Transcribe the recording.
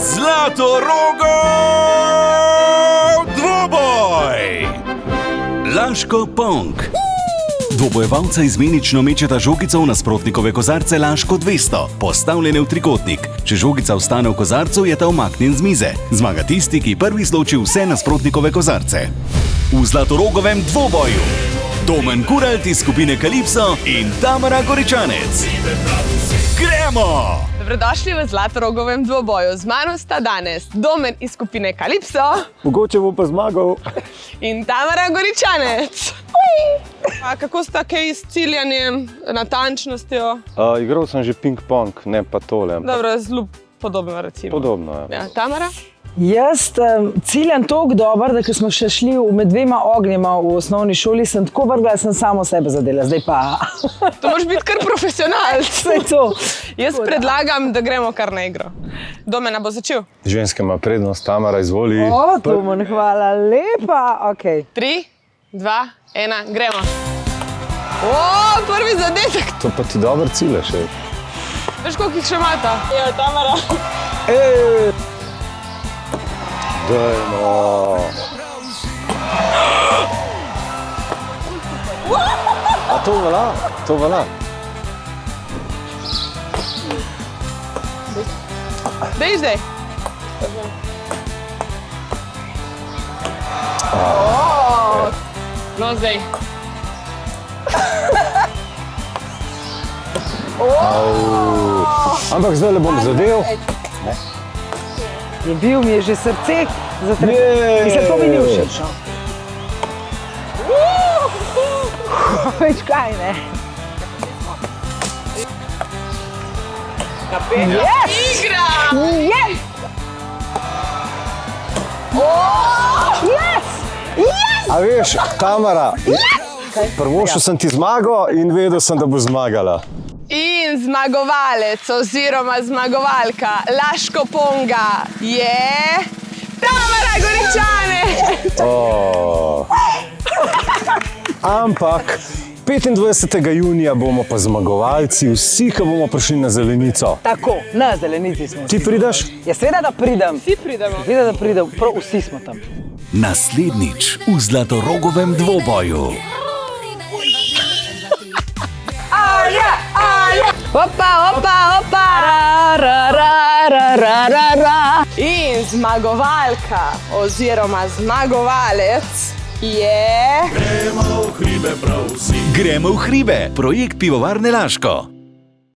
Zlatorogo dvoboj! Laško Pong. Dvobojevalca izmenično mečeta žogico v nasprotnikove kozarce Laško 200, postavljene v trikotnik. Če žogica ostane v kozarcu, je ta umaknjen z mize. Zmaga tisti, ki prvi zloči vse nasprotnikove kozarce. V Zlatorogovem dvoboju Domen Kuralt iz skupine Kalipso in Tamara Goričanec. Gremo! Dobrodošli v Zlatorogovem dvoboju. Z mano sta danes Domen iz skupine Kalipso. Mogoče bo pa zmagal. In Tamara Goričanec. A kako sta kaj s ciljanjem, natančnostjo? Igral sem že ping-pong, ne pa tole. Dobro, zelo podobno recimo. Podobno, ja. Ja, Tamara? Jaz ciljam toliko dobro, da ko smo še šli med dvema ognjema v osnovni šoli, sem tako vrgla, sem samo sebe zadela. Zdaj pa... To moraš biti kar profesionalc. Vse to. Jaz predlagam, da gremo kar na igro. Domena bo začel. Ženska ima prednost, Tamara, izvoli. Domen, hvala lepa. Okay. 3, 2, 1, gremo. Prvi zadetek. To pa ti dobro ciljaš, ej. Veš, koliko jih še imata? Ja, Tamara. Dajmo. A to velja? To velja. Dej zdaj. No, zdaj. Ampak zdaj le bom zadev. Je bil mi je že srce, mislim, to mi ni všeč. Več kaj, ne? Yes! Igra! Yes! Yes! Yes! A veš, Tamara, prvošel sem ti zmago in vedel sem, da bo zmagala. In zmagovalec oziroma zmagovalka Laško Ponga je Tamara Goričanec! Ampak 25. junija bomo pa zmagovalci, vsi, ki bomo prišli na zelenico. Tako, na zelenici smo. Ti prideš? Ja, seveda, da pridem. Vsi pridemo. Seveda, da pridem. Prav vsi smo tam. Naslednjič v Zlatorogovem dvoboju. Opa, opa, opa! In zmagovalka oziroma zmagovalec je... Gremo v hribe, projekt Pivovarne Laško.